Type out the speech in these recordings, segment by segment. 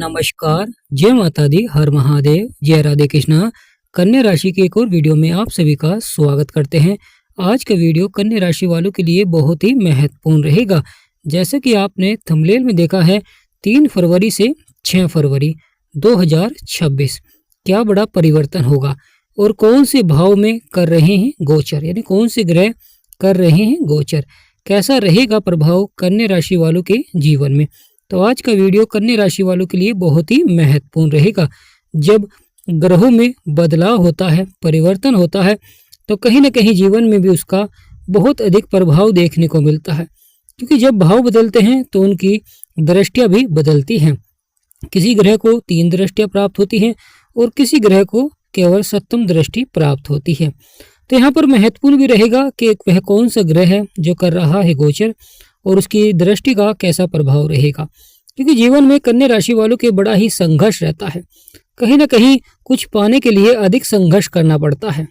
नमस्कार, जय माता दी, हर महादेव, जय राधे कृष्णा। कन्या राशि के एक और वीडियो में आप सभी का स्वागत करते हैं। आज का वीडियो कन्या राशि वालों के लिए बहुत ही महत्वपूर्ण रहेगा। जैसे कि आपने थंबनेल में देखा है, 3 फरवरी से 6 फरवरी 2026 क्या बड़ा परिवर्तन होगा और कौन से भाव में कर रहे हैं गोचर, यानी कौन से ग्रह कर रहे हैं गोचर, कैसा रहेगा प्रभाव कन्या राशि वालों के जीवन में। तो आज का वीडियो कन्या राशि वालों के लिए बहुत ही महत्वपूर्ण रहेगा। जब ग्रहों में बदलाव होता है, परिवर्तन होता है, तो कहीं ना कहीं जीवन में भी उसका बहुत अधिक प्रभाव देखने को मिलता है, क्योंकि जब भाव बदलते हैं तो उनकी दृष्टियां भी बदलती हैं। किसी ग्रह को 3 दृष्टियां प्राप्त होती हैं और किसी ग्रह को केवल 7वीं दृष्टि प्राप्त होती है। तो यहाँ पर महत्वपूर्ण भी रहेगा कि वह कौन सा ग्रह है जो कर रहा है गोचर और उसकी दृष्टि का कैसा प्रभाव रहेगा, क्योंकि जीवन में कन्या राशि वालों के बड़ा ही संघर्ष रहता है। कहीं ना कहीं कुछ पाने के लिए अधिक संघर्ष करना पड़ता है,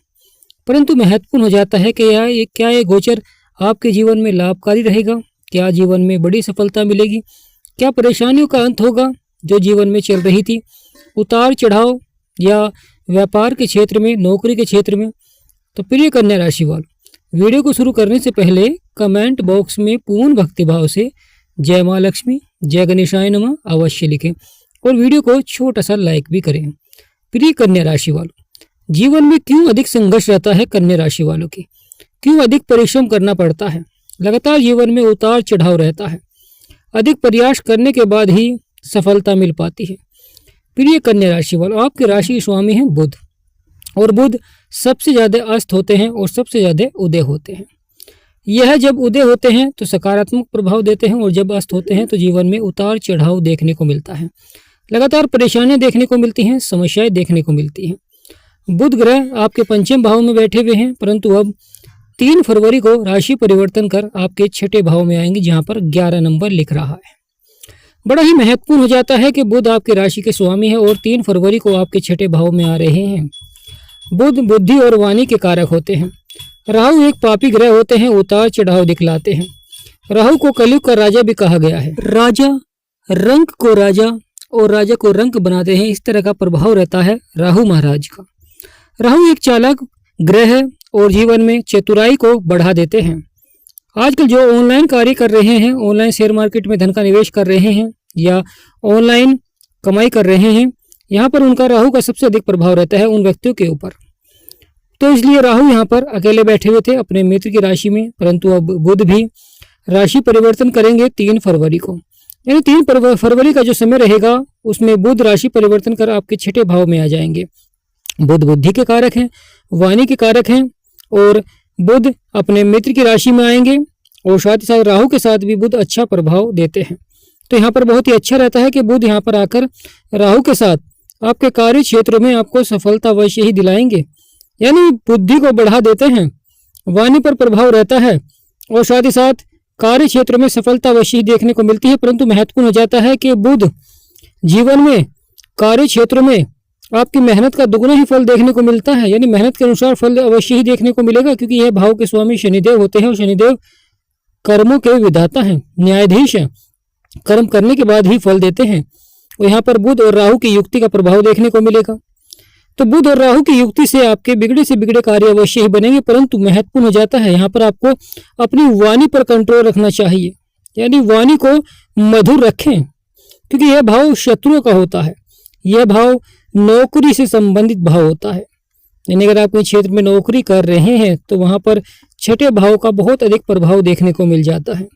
परंतु महत्वपूर्ण हो जाता है कि क्या ये गोचर आपके जीवन में लाभकारी रहेगा, क्या जीवन में बड़ी सफलता मिलेगी, क्या परेशानियों का अंत होगा जो जीवन में चल रही थी, उतार चढ़ाव या व्यापार के क्षेत्र में, नौकरी के क्षेत्र में। तो प्रिय कन्या राशि वालों, वीडियो को शुरू करने से पहले कमेंट बॉक्स में पूर्ण भक्तिभाव से जय माँ लक्ष्मी, जय गणेशाय नमः अवश्य लिखें और वीडियो को छोटा सा लाइक भी करें। प्रिय कन्या राशि वालों, जीवन में क्यों अधिक संघर्ष रहता है कन्या राशि वालों की, क्यों अधिक परिश्रम करना पड़ता है, लगातार जीवन में उतार चढ़ाव रहता है, अधिक प्रयास करने के बाद ही सफलता मिल पाती है। प्रिय कन्या राशि वालों, आपके राशि स्वामी हैं बुध, और बुध सबसे ज़्यादा अस्त होते हैं और सबसे ज़्यादा उदय होते हैं। यह जब उदय होते हैं तो सकारात्मक प्रभाव देते हैं और जब अस्त होते हैं तो जीवन में उतार चढ़ाव देखने को मिलता है, लगातार परेशानियां देखने को मिलती हैं, समस्याएं देखने को मिलती हैं। बुध ग्रह आपके 5वें भाव में बैठे हुए हैं, परंतु अब 3 फरवरी को राशि परिवर्तन कर आपके 6ठे भाव में आएंगे, जहां पर 11 नंबर लिख रहा है। बड़ा ही महत्वपूर्ण हो जाता है कि बुध आपकी राशि के स्वामी है और 3 फरवरी को आपके 6ठे भाव में आ रहे हैं। बुध बुद्धि और वाणी के कारक होते हैं। राहु एक पापी ग्रह होते हैं, उतार चढ़ाव दिखलाते हैं। राहु को कलयुग का राजा भी कहा गया है। राजा रंक को राजा और राजा को रंक बनाते हैं, इस तरह का प्रभाव रहता है राहु महाराज का। राहु एक चालाक ग्रह है और जीवन में चतुराई को बढ़ा देते हैं। आजकल जो ऑनलाइन कार्य कर रहे हैं, ऑनलाइन शेयर मार्केट में धन का निवेश कर रहे हैं या ऑनलाइन कमाई कर रहे हैं, यहाँ पर उनका राहु का सबसे अधिक प्रभाव रहता है उन व्यक्तियों के ऊपर। तो इसलिए राहु यहाँ पर अकेले बैठे हुए थे अपने मित्र की राशि में, परंतु अब बुध भी राशि परिवर्तन करेंगे 3 फरवरी को। यानी 3 फरवरी का जो समय रहेगा उसमें बुध राशि परिवर्तन कर आपके 6ठे भाव में आ जाएंगे। बुध बुद्धि के कारक हैं, वाणी के कारक हैं और बुध अपने मित्र की राशि में आएंगे और साथ ही साथ राहु के साथ भी बुध अच्छा प्रभाव देते हैं। तो यहाँ पर बहुत ही अच्छा रहता है कि बुध यहाँ पर आकर राहु के साथ आपके कार्य क्षेत्र में आपको सफलता अवश्य ही दिलाएंगे, यानी बुद्धि को बढ़ा देते हैं, वाणी पर प्रभाव रहता है और साथ ही साथ कार्य क्षेत्र में सफलता अवश्य ही देखने को मिलती है। परंतु महत्वपूर्ण हो जाता है कि बुध जीवन में कार्य क्षेत्र में आपकी मेहनत का दुगना ही फल देखने को मिलता है, यानी मेहनत के अनुसार फल अवश्य ही देखने को मिलेगा, क्योंकि यह भाव के स्वामी शनिदेव होते हैं और शनिदेव कर्मों के विधाता हैं, न्यायाधीश हैं, कर्म करने के बाद ही फल देते हैं। और यहाँ पर बुध और राहु की युक्ति का प्रभाव देखने को मिलेगा। तो बुध और राहु की युक्ति से आपके बिगड़े से बिगड़े कार्य अवश्य ही बनेंगे, परंतु महत्वपूर्ण हो जाता है यहाँ पर आपको अपनी वाणी पर कंट्रोल रखना चाहिए, यानी वाणी को मधुर रखें, क्योंकि यह भाव शत्रुओं का होता है। यह भाव नौकरी से संबंधित भाव होता है, यानी अगर आप कोई क्षेत्र में नौकरी कर रहे हैं तो वहां पर 6ठे भाव का बहुत अधिक प्रभाव देखने को मिल जाता है।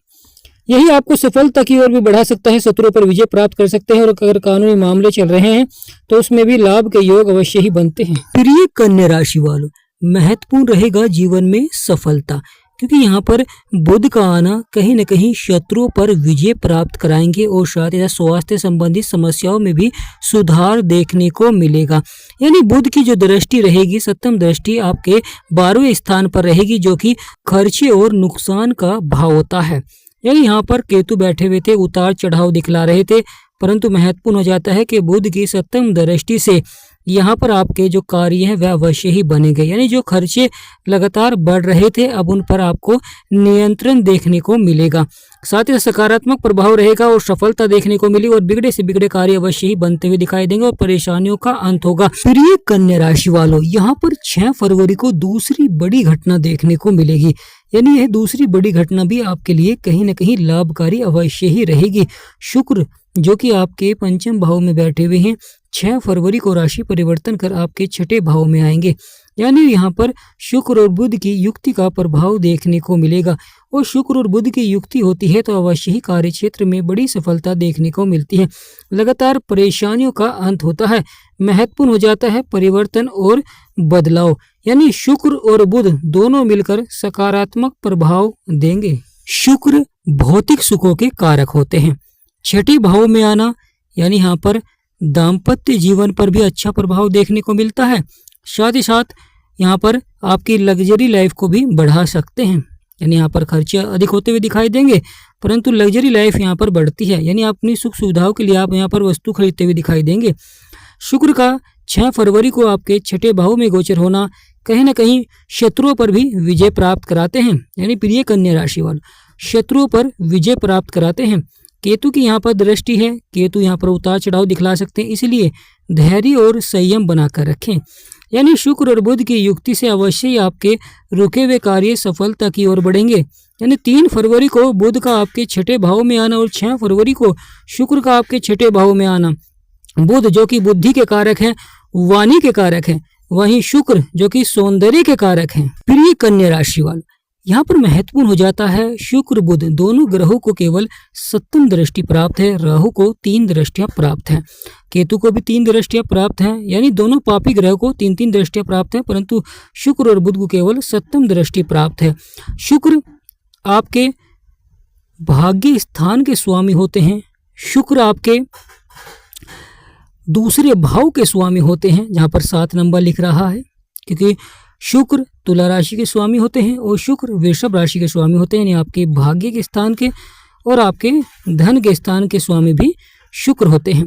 यही आपको सफलता की ओर भी बढ़ा सकता है, शत्रुओं पर विजय प्राप्त कर सकते हैं और अगर कानूनी मामले चल रहे हैं तो उसमें भी लाभ के योग अवश्य ही बनते हैं। प्रिय कन्या राशि वालों, महत्वपूर्ण रहेगा जीवन में सफलता, क्योंकि यहाँ पर बुध का आना कहीं न कहीं शत्रुओं पर विजय प्राप्त कराएंगे और साथ ही साथ स्वास्थ्य संबंधित समस्याओं में भी सुधार देखने को मिलेगा। यानी बुध की जो दृष्टि रहेगी, 7वीं दृष्टि आपके 12वें स्थान पर रहेगी, जो कि खर्चे और नुकसान का भाव होता है। यानी यहाँ पर केतु बैठे हुए थे, उतार चढ़ाव दिखला रहे थे, परंतु महत्वपूर्ण हो जाता है कि बुध की 7वीं दृष्टि से यहाँ पर आपके जो कार्य हैं वह अवश्य ही बनेंगे, यानी जो खर्चे लगातार बढ़ रहे थे अब उन पर आपको नियंत्रण देखने को मिलेगा। साथ ही सकारात्मक प्रभाव रहेगा और सफलता देखने को मिली और बिगड़े से बिगड़े कार्य अवश्य ही बनते हुए दिखाई देंगे और परेशानियों का अंत होगा। प्रिय कन्या राशि वालों, यहाँ पर 6 फरवरी को दूसरी बड़ी घटना देखने को मिलेगी। यानी यह दूसरी बड़ी घटना भी आपके लिए कहीं न कहीं लाभकारी अवश्य ही रहेगी। शुक्र जो कि आपके पंचम भाव में बैठे हुए हैं, 6 फरवरी को राशि परिवर्तन कर आपके छठे भाव में आएंगे। यानी यहाँ पर शुक्र और बुध की युक्ति का प्रभाव देखने को मिलेगा और शुक्र और बुध की युक्ति होती है तो अवश्य ही कार्य क्षेत्र में बड़ी सफलता देखने को मिलती है। लगातार परेशानियों का अंत होता है, महत्वपूर्ण हो जाता है परिवर्तन और बदलाव। यानी शुक्र और बुध दोनों मिलकर सकारात्मक प्रभाव देंगे। शुक्र भौतिक सुखों के कारक होते हैं। छठे भाव में आना यानी यहाँ पर दाम्पत्य जीवन पर भी अच्छा प्रभाव देखने को मिलता है। साथ ही साथ यहाँ पर आपकी लग्जरी लाइफ को भी बढ़ा सकते हैं। यानी यहाँ पर खर्चे अधिक होते हुए दिखाई देंगे परंतु लग्जरी लाइफ यहाँ पर बढ़ती है। यानी अपनी सुख सुविधाओं के लिए आप यहाँ पर वस्तु खरीदते हुए दिखाई देंगे। शुक्र का 6 फरवरी को आपके छठे भाव में गोचर होना कहीं ना कहीं शत्रुओं पर भी विजय प्राप्त कराते हैं। यानी प्रिय कन्या राशि वाले शत्रुओं पर विजय प्राप्त कराते हैं। केतु की यहाँ पर दृष्टि है, केतु यहाँ पर उतार चढ़ाव दिखला सकते हैं, इसलिए धैर्य और संयम बनाकर रखें। यानी शुक्र और बुध की युक्ति से अवश्य ही आपके रुके हुए कार्य सफलता की ओर बढ़ेंगे। यानी 3 फरवरी को बुध का आपके छठे भाव में आना और 6 फरवरी को शुक्र का आपके छठे भाव में आना। बुध जो कि बुद्धि के कारक हैं, वाणी के कारक हैं, वहीं शुक्र जो कि सौंदर्य के कारक हैं। प्रिय कन्या राशि वाले यहाँ पर महत्वपूर्ण हो जाता है शुक्र बुध दोनों ग्रहों को केवल 7वीं दृष्टि प्राप्त है, राहु को 3 दृष्टियां प्राप्त है, केतु को भी 3 दृष्टियां प्राप्त हैं। यानी दोनों पापी ग्रह को 3-3 दृष्टियां प्राप्त है परंतु शुक्र और बुध को केवल 7वीं दृष्टि प्राप्त है। शुक्र आपके भाग्य स्थान के स्वामी होते हैं, शुक्र आपके दूसरे भाव के स्वामी होते हैं जहाँ पर 7 नंबर लिख रहा है, क्योंकि शुक्र तुला राशि के स्वामी होते हैं और शुक्र वृषभ राशि के स्वामी होते हैं। यानी आपके भाग्य के स्थान के और आपके धन के स्थान के स्वामी भी शुक्र होते हैं।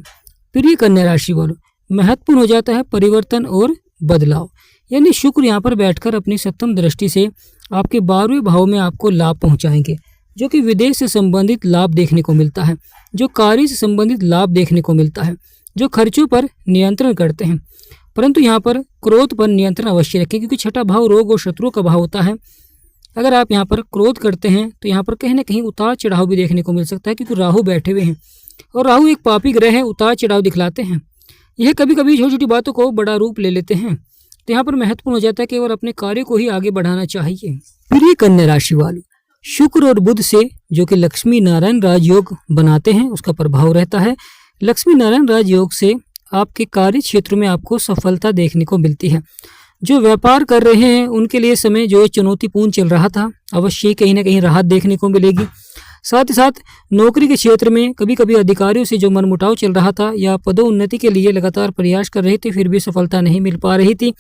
प्रिय कन्या राशि वालों महत्वपूर्ण हो जाता है परिवर्तन और बदलाव। यानी शुक्र यहाँ पर बैठकर अपनी 7वीं दृष्टि से आपके 12वें भाव में आपको लाभ पहुँचाएंगे, जो कि विदेश से संबंधित लाभ देखने को मिलता है, जो कार्य से संबंधित लाभ देखने को मिलता है, जो खर्चों पर नियंत्रण करते हैं। परंतु यहाँ पर क्रोध पर नियंत्रण अवश्य रखें, क्योंकि छठा भाव रोग और शत्रुओं का भाव होता है। अगर आप यहाँ पर क्रोध करते हैं तो यहाँ पर कहीं ना कहीं उतार चढ़ाव भी देखने को मिल सकता है, क्योंकि राहु बैठे हुए हैं और राहु एक पापी ग्रह है, उतार चढ़ाव दिखलाते हैं। यह कभी कभी छोटी छोटी बातों को बड़ा रूप ले लेते हैं। तो यहाँ पर महत्वपूर्ण हो जाता है केवल अपने कार्य को ही आगे बढ़ाना चाहिए। प्रिय कन्या राशि वालों शुक्र और बुध से जो कि लक्ष्मी नारायण राजयोग बनाते हैं उसका प्रभाव रहता है। लक्ष्मी नारायण राजयोग से आपके कार्य क्षेत्र में आपको सफलता देखने को मिलती है। जो व्यापार कर रहे हैं उनके लिए समय जो चुनौतीपूर्ण चल रहा था अवश्य कहीं ना कहीं राहत देखने को मिलेगी। साथ ही साथ नौकरी के क्षेत्र में कभी कभी अधिकारियों से जो मनमुटाव चल रहा था या पदोन्नति के लिए लगातार प्रयास कर रहे थे फिर भी सफलता नहीं मिल पा रही थी।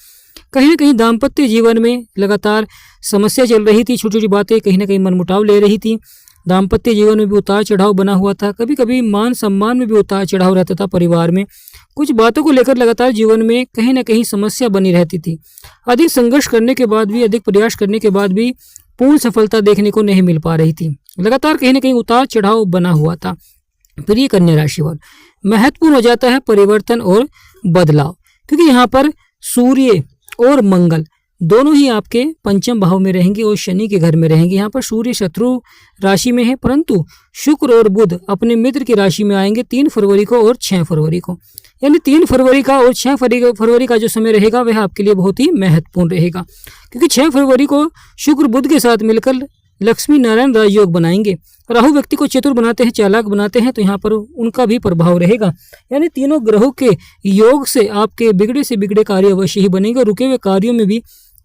कहीं ना कहीं दाम्पत्य जीवन में लगातार समस्या चल रही थी, छोटी छोटी बातें कहीं ना कहीं मनमुटाव ले रही थी। दाम्पत्य जीवन में भी उतार चढ़ाव बना हुआ था, कभी कभी मान सम्मान में भी उतार चढ़ाव रहता था। परिवार में कुछ बातों को लेकर लगातार जीवन में कहीं ना कहीं समस्या बनी रहती थी। अधिक संघर्ष करने के बाद भी, अधिक प्रयास करने के बाद भी पूर्ण सफलता देखने को नहीं मिल पा रही थी। लगातार कहीं ना कहीं उतार चढ़ाव बना हुआ था। प्रिय कन्या राशि वाले महत्वपूर्ण हो जाता है परिवर्तन और बदलाव, क्योंकि यहाँ पर सूर्य और मंगल दोनों ही आपके पंचम भाव में रहेंगे और शनि के घर में रहेंगे। यहाँ पर सूर्य शत्रु राशि में है परंतु शुक्र और बुध अपने मित्र की राशि में आएंगे 3 फरवरी को और 6 फरवरी को। यानी 3 फरवरी का और 6 फरवरी का जो समय रहेगा वह आपके लिए बहुत ही महत्वपूर्ण रहेगा, क्योंकि 6 फरवरी को शुक्र बुध के साथ मिलकर लक्ष्मी नारायण राजयोग बनाएंगे। राहु व्यक्ति को चतुर बनाते हैं, चालाक बनाते हैं, तो यहाँ पर उनका भी प्रभाव रहेगा। यानी तीनों ग्रहों के योग से आपके बिगड़े से बिगड़े कार्य अवश्य ही बनेंगे। रुके हुए कार्यों में भी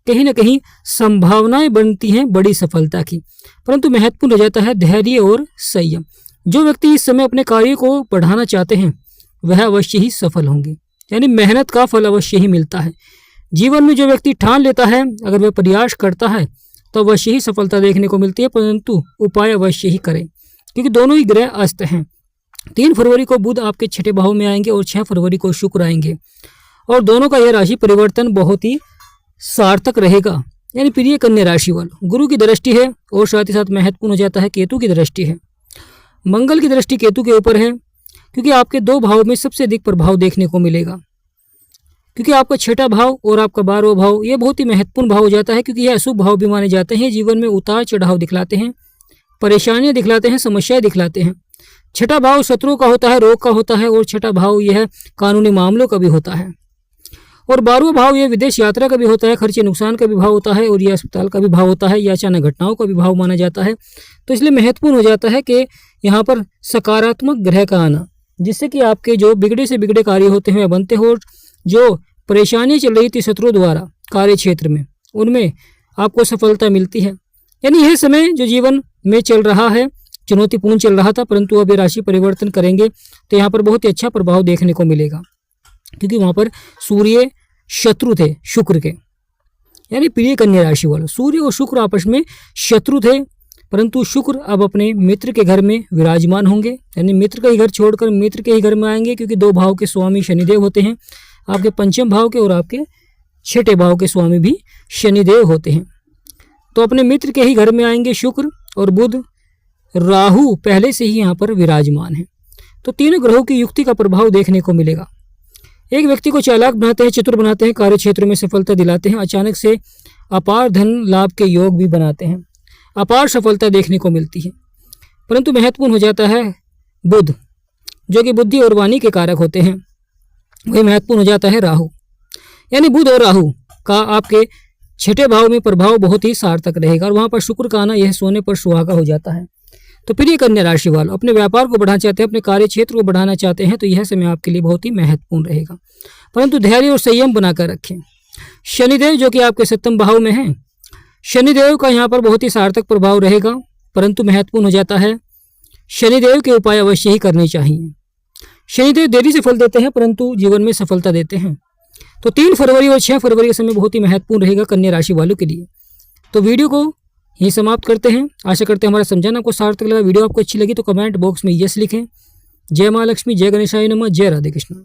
कहीं ना कहीं संभावनाएं बनती हैं बड़ी सफलता की, परंतु महत्वपूर्ण हो जाता है धैर्य और संयम। जो व्यक्ति इस समय अपने कार्य को बढ़ाना चाहते हैं वह अवश्य ही सफल होंगे। यानी मेहनत का फल अवश्य ही मिलता है। जीवन में जो व्यक्ति ठान लेता है अगर वह प्रयास करता है तो अवश्य ही सफलता देखने को मिलती है, परंतु उपाय अवश्य ही करें, क्योंकि दोनों ही ग्रह अस्त हैं। 3 फरवरी को बुध आपके छठे भाव में आएंगे और 6 फरवरी को शुक्र आएंगे और दोनों का यह राशि परिवर्तन बहुत ही सार्थक रहेगा। यानी प्रिय कन्या राशि वालों गुरु की दृष्टि है और साथ ही साथ महत्वपूर्ण हो जाता है केतु की दृष्टि है। मंगल की दृष्टि केतु के ऊपर है, क्योंकि आपके 2 भाव में सबसे अधिक प्रभाव देखने को मिलेगा। क्योंकि आपका 6ठा भाव और आपका 12वां भाव ये बहुत ही महत्वपूर्ण भाव हो जाता है, क्योंकि यह अशुभ भाव भी माने जाते हैं। जीवन में उतार चढ़ाव दिखलाते हैं, परेशानियां दिखलाते हैं, समस्याएं दिखलाते हैं। 6ठा भाव शत्रुओं का होता है, रोग का होता है, और 6ठा भाव यह कानूनी मामलों का भी होता है। और 12वां भाव यह विदेश यात्रा का भी होता है, खर्चे नुकसान का भी भाव होता है, और यह अस्पताल का भी भाव होता है, या अचानक घटनाओं का भी भाव माना जाता है। तो इसलिए महत्वपूर्ण हो जाता है कि यहाँ पर सकारात्मक ग्रह का आना, जिससे कि आपके जो बिगड़े से बिगड़े कार्य होते हैं बनते हो, जो परेशानी चल रही थी शत्रुओं द्वारा कार्य क्षेत्र में, उनमें आपको सफलता मिलती है। यानी यह समय जो जीवन में चल रहा है चुनौतीपूर्ण चल रहा था, परंतु अब ये राशि परिवर्तन करेंगे तो यहाँ पर बहुत ही अच्छा प्रभाव देखने को मिलेगा, क्योंकि वहाँ पर सूर्य शत्रु थे शुक्र के, यानी प्रिय कन्या राशि वालों, सूर्य और शुक्र आपस में शत्रु थे, परंतु शुक्र अब अपने मित्र के घर में विराजमान होंगे। यानी मित्र का ही घर छोड़कर मित्र के ही घर में आएंगे, क्योंकि 2 भाव के स्वामी शनिदेव होते हैं, आपके 5वें भाव के और आपके 6ठे भाव के स्वामी भी शनिदेव होते हैं। तो अपने मित्र के ही घर में आएंगे शुक्र, और बुध राहु पहले से ही यहाँ पर विराजमान है। तो तीनों ग्रहों की युक्ति का प्रभाव देखने को मिलेगा। एक व्यक्ति को चालाक बनाते हैं, चतुर बनाते हैं, कार्य क्षेत्र में सफलता दिलाते हैं, अचानक से अपार धन लाभ के योग भी बनाते हैं, अपार सफलता देखने को मिलती है। परंतु महत्वपूर्ण हो जाता है बुध, जो कि बुद्धि और वाणी के कारक होते हैं। वही महत्वपूर्ण हो जाता है राहु, यानी बुध और राहु का आपके 6ठे भाव में प्रभाव बहुत ही सार्थक रहेगा, और वहाँ पर शुक्र का आना यह सोने पर सुहागा हो जाता है। तो प्रिय कन्या राशि वालों, अपने व्यापार को बढ़ाना चाहते हैं, अपने कार्य क्षेत्र को बढ़ाना चाहते हैं, तो यह समय आपके लिए बहुत ही महत्वपूर्ण रहेगा, परंतु धैर्य और संयम बनाकर रखें। शनिदेव जो कि आपके 7वें भाव में है, शनिदेव का यहाँ पर बहुत ही सार्थक प्रभाव रहेगा, परंतु महत्वपूर्ण हो जाता है शनिदेव के उपाय अवश्य ही करने चाहिए। शनिदेव देरी से फल देते हैं, परंतु जीवन में सफलता देते हैं। तो 3 फरवरी और 6 फरवरी का समय बहुत ही महत्वपूर्ण रहेगा कन्या राशि वालों के लिए। तो वीडियो को यही समाप्त करते हैं। आशा करते हैं हमारा समझाना आपको सार्थक लगा। वीडियो आपको अच्छी लगी तो कमेंट बॉक्स में यस लिखें। जय माँ लक्ष्मी, जय गणेशाय नमः, जय राधे कृष्ण।